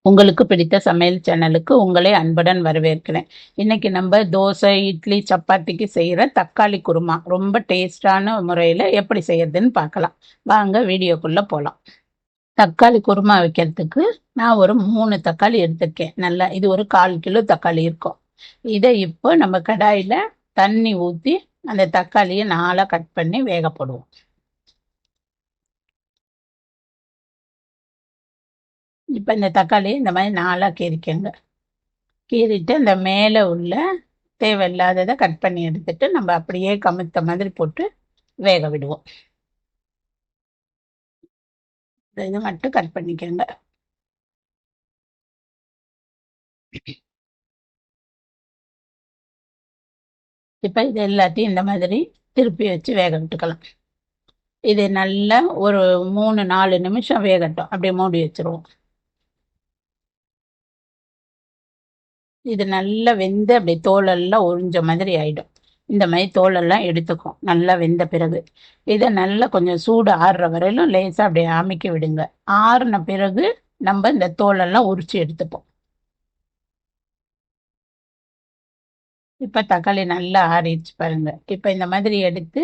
உங்களுக்கு பிடித்த சமையல் சேனலுக்கு உங்களை அன்புடன் வரவேற்கிறேன். இன்னைக்கு நம்ம தோசை, இட்லி, சப்பாத்திக்கு செய்யற தக்காளி குருமா ரொம்ப டேஸ்டான முறையில எப்படி செய்யறதுன்னு பார்க்கலாம். வாங்க வீடியோக்குள்ள போலாம். தக்காளி குருமா வைக்கிறதுக்கு நான் ஒரு 3 தக்காளி எடுத்திருக்கேன். நல்லா இது ஒரு 1/4 கிலோ தக்காளி இருக்கும். இதை இப்போ நம்ம கடாயில தண்ணி ஊத்தி அந்த தக்காளியை 4 கட் பண்ணி வேக போடுவோம். இப்போ இந்த தக்காளியை இந்த மாதிரி 4 கீறிக்கங்க. கீறிட்டு அந்த மேலே உள்ள தேவையில்லாததை கட் பண்ணி எடுத்துட்டு நம்ம அப்படியே கமுத்த மாதிரி போட்டு வேக விடுவோம். இது மட்டும் கட் பண்ணிக்கோங்க. இப்போ இது எல்லாத்தையும் இந்த மாதிரி திருப்பி வச்சு வேக விட்டுக்கலாம். இது நல்லா ஒரு 3-4 நிமிஷம் வேகட்டும். அப்படியே மூடி வச்சிருவோம். இது நல்லா வெந்து அப்படியே தோலெல்லாம் உறிஞ்ச மாதிரி ஆயிடும். இந்த மாதிரி தோலெல்லாம் எடுத்துக்கும் நல்லா வெந்த பிறகு. இதை நல்லா கொஞ்சம் சூடு ஆறுற வரையிலும் லேசாக அப்படியே அமைக்க விடுங்க. ஆறுன பிறகு நம்ம இந்த தோலெல்லாம் உரிச்சு எடுத்துப்போம். இப்போ தக்காளி நல்லா ஆறிடுச்சு பாருங்க. இப்போ இந்த மாதிரி எடுத்து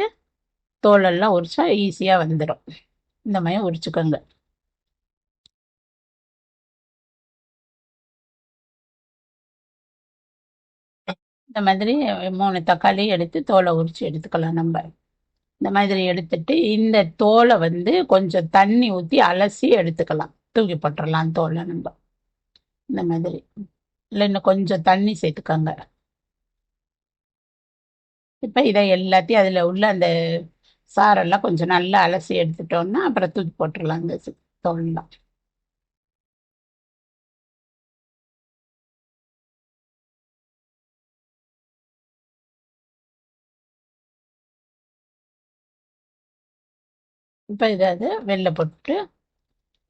தோலெல்லாம் உரிச்சா ஈஸியாக வந்துடும். இந்த மாதிரி உரிச்சுக்கோங்க. இந்த மாதிரி 3 தக்காளி எடுத்து தோலை உரிச்சு எடுத்துக்கலாம் நம்ம. இந்த மாதிரி எடுத்துட்டு இந்த தோலை கொஞ்சம் தண்ணி ஊற்றி அலசி எடுத்துக்கலாம். தூக்கி போட்டுடலாம் தோலை நம்ம. இந்த மாதிரி இல்லை இன்னும் கொஞ்சம் தண்ணி சேர்த்துக்கோங்க. இப்போ இதை எல்லாத்தையும் அதில் உள்ள அந்த சாரெல்லாம் கொஞ்சம் நல்லா அலசி எடுத்துட்டோம்னா அப்புறம் தூக்கி போட்டுடலாம் இந்த தோல்லாம். இப்போ இதை வெளில போட்டு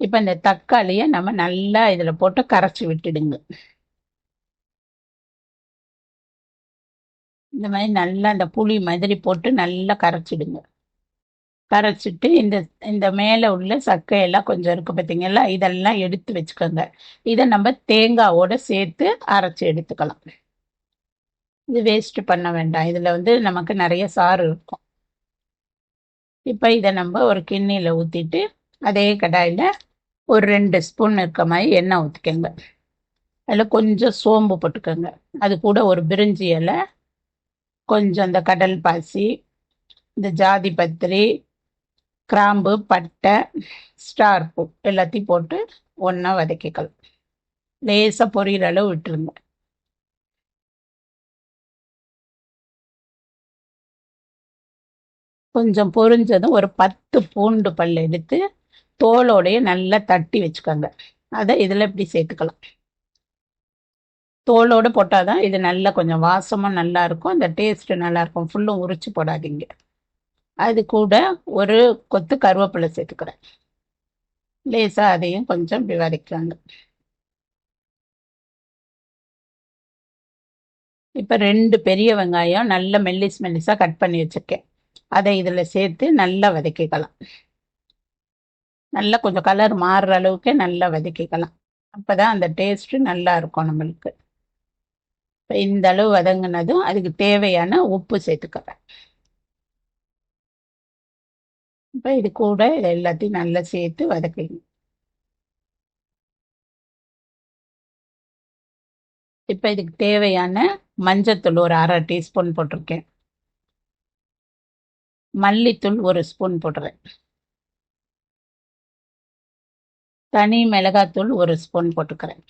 இப்போ இந்த தக்காளியை நம்ம நல்லா இதில் போட்டு கரைச்சி விட்டுடுங்க. இந்த மாதிரி நல்லா அந்த புளி மாதிரி போட்டு நல்லா கரைச்சிடுங்க. கரைச்சிட்டு இந்த இந்த மேலே உள்ள சக்கையெல்லாம் கொஞ்சம் இருக்கு பார்த்தீங்களா, இதெல்லாம் எடுத்து வச்சுக்கோங்க. இதை நம்ம தேங்காவோட சேர்த்து அரைச்சி எடுத்துக்கலாம். இது வேஸ்ட் பண்ண வேண்டாம். இதில் நமக்கு நிறைய சாறு இருக்கும். இப்போ இதை நம்ம ஒரு கிண்ணியில் ஊற்றிட்டு அதே கடாயில் ஒரு 2 ஸ்பூன் இருக்க மாதிரி எண்ணெய் ஊற்றிக்கோங்க. அதில் கொஞ்சம் சோம்பு போட்டுக்கோங்க. அது கூட ஒரு பிரிஞ்சி இலை, கொஞ்சம் இந்த கடல் பாசி, இந்த ஜாதி பத்திரி, கிராம்பு, பட்டை, ஸ்டார் பூ எல்லாத்தையும் போட்டு ஒன்றா வதக்கிக்கலாம். லேசாக பொரியிற அளவு விட்டுருங்க. கொஞ்சம் பொரிஞ்சதும் ஒரு 10 பூண்டு பல் எடுத்து தோலோடைய நல்லா தட்டி வச்சுக்கோங்க. அதை இதில் இப்படி சேர்த்துக்கலாம். தோலோடு போட்டால் தான் இது நல்லா கொஞ்சம் வாசமும் நல்லா இருக்கும், அந்த டேஸ்ட்டு நல்லா இருக்கும். ஃபுல்லும் உரிச்சு போடாதீங்க. அது கூட ஒரு கொத்து கருவேப்பிலை சேர்த்துக்கிறேன். லேசாக அதையும் கொஞ்சம் இப்படி வதக்கிறாங்க. இப்போ 2 பெரிய வெங்காயம் நல்ல மெல்லிஸாக கட் பண்ணி வச்சுருக்கேன். அதை இதில் சேர்த்து நல்லா வதக்கிக்கலாம். நல்லா கொஞ்சம் கலர் மாறுற அளவுக்கு நல்லா வதக்கிக்கலாம். அப்போ தான் அந்த டேஸ்ட்டு நல்லா இருக்கும் நம்மளுக்கு. இப்போ இந்த அளவு வதங்கினதும் அதுக்கு தேவையான உப்பு சேர்த்துக்கிறேன். இப்போ இது கூட இதை எல்லாத்தையும் நல்லா சேர்த்து வதக்கிங்க. இப்போ இதுக்கு தேவையான மஞ்சத்தூள் ஒரு 1/2 டீஸ்பூன் போட்டிருக்கேன். மல்லித்தூள் 1 ஸ்பூன் போடுறேன். தனி மிளகாத்தூள் 1 ஸ்பூன் போட்டுக்கிறேன்.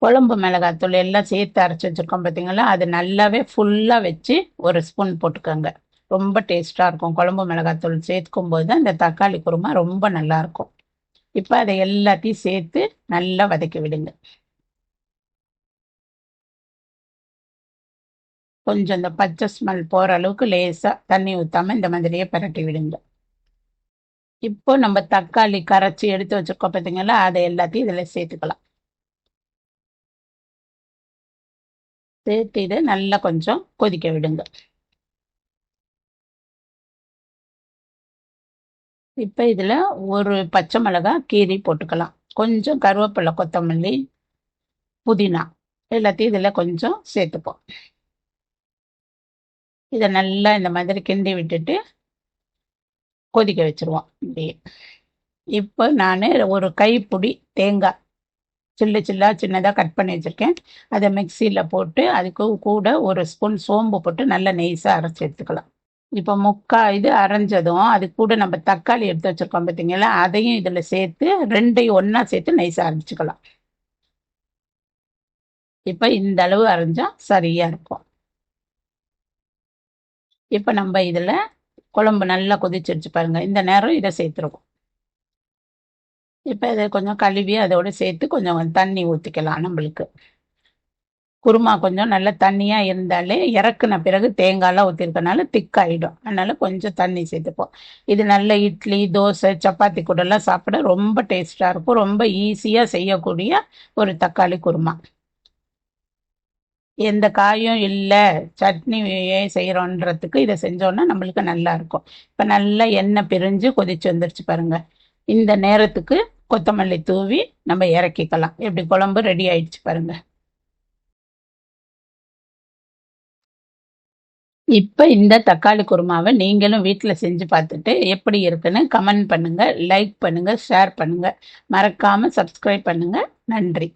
குழம்பு மிளகாத்தூள் எல்லாம் சேர்த்து அரைச்சி வச்சுருக்கோம் பார்த்தீங்களா, அது நல்லாவே ஃபுல்லாக வச்சு 1 ஸ்பூன் போட்டுக்கோங்க. ரொம்ப டேஸ்ட்டாக இருக்கும். குழம்பு மிளகாத்தூள் சேர்க்கும் போது தான் இந்த தக்காளி குருமா ரொம்ப நல்லாயிருக்கும். இப்போ அதை எல்லாத்தையும் சேர்த்து நல்லா வதக்கி விடுங்க. கொஞ்சம் இந்த பச்சை ஸ்மெல் போகிற அளவுக்கு லேசாக தண்ணி ஊற்றாமல் இந்த மாதிரியே பரட்டி விடுங்க. இப்போ நம்ம தக்காளி கரைச்சி எடுத்து வச்சுருக்கோம் பார்த்தீங்களா, அதை எல்லாத்தையும் இதில் சேர்த்துக்கலாம். சேர்த்து இதை நல்லா கொஞ்சம் கொதிக்க விடுங்க. இப்போ இதில் ஒரு பச்சை மிளகாய் கீரி போட்டுக்கலாம், கொஞ்சம் கருவேப்பிலை, கொத்தமல்லி, புதினா எல்லாத்தையும் இதில் கொஞ்சம் சேர்த்துப்போம். இதை நல்லா இந்த மாதிரி கிண்டி விட்டுட்டு கொதிக்க வச்சுருவோம் இப்படியே. இப்போ நான் ஒரு கைப்பிடி தேங்காய் சின்னதாக கட் பண்ணி வச்சுருக்கேன். அதை மிக்சியில் போட்டு அதுக்கு கூட ஒரு ஸ்பூன் சோம்பு போட்டு நல்லா நெய்ஸாக அரைச்சி எடுத்துக்கலாம். இப்போ இது அரைஞ்சதும் அது கூட நம்ம தக்காளி எடுத்து வச்சுருக்கோம் பார்த்தீங்களா, அதையும் இதில் சேர்த்து ரெண்டையும் ஒன்றா சேர்த்து நைஸாக அரைச்சிக்கலாம். இப்போ இந்த அளவு அரைஞ்சா சரியாக இருக்கும். இப்போ நம்ம இதில் குழம்பு நல்லா கொதிச்சிருச்சு பாருங்கள், இந்த நேரம் இதை சேர்த்துருவோம். இப்போ இதை கொஞ்சம் கழுவி அதோடு சேர்த்து கொஞ்சம் தண்ணி ஊற்றிக்கலாம். நம்மளுக்கு குருமா கொஞ்சம் நல்ல தண்ணியாக இருந்தாலே இறக்குன பிறகு தேங்காயெலாம் ஊற்றிருக்கனால திக்காயிடும், அதனால் கொஞ்சம் தண்ணி சேர்த்துப்போம். இது நல்ல இட்லி, தோசை, சப்பாத்தி கூடலாம் சாப்பிட ரொம்ப டேஸ்ட்டாக இருக்கும். ரொம்ப ஈஸியாக செய்யக்கூடிய ஒரு தக்காளி குருமா. எந்த காயும் இல்லை, சட்னி செய்கிறோன்றதுக்கு இதை செஞ்சோன்னா நம்மளுக்கு நல்லா இருக்கும். இப்போ நல்லா எண்ணெய் பிரிஞ்சு கொதிச்சு வந்துருச்சு பாருங்கள். இந்த நேரத்துக்கு கொத்தமல்லி தூவி நம்ம இறக்கிக்கலாம். எப்படி குழம்பு ரெடி ஆயிடுச்சு பாருங்கள். இப்போ இந்த தக்காளி குருமாவை நீங்களும் வீட்டில் செஞ்சு பார்த்துட்டு எப்படி இருக்குன்னு கமெண்ட் பண்ணுங்கள், லைக் பண்ணுங்கள், ஷேர் பண்ணுங்கள், மறக்காமல் சப்ஸ்கிரைப் பண்ணுங்கள். நன்றி.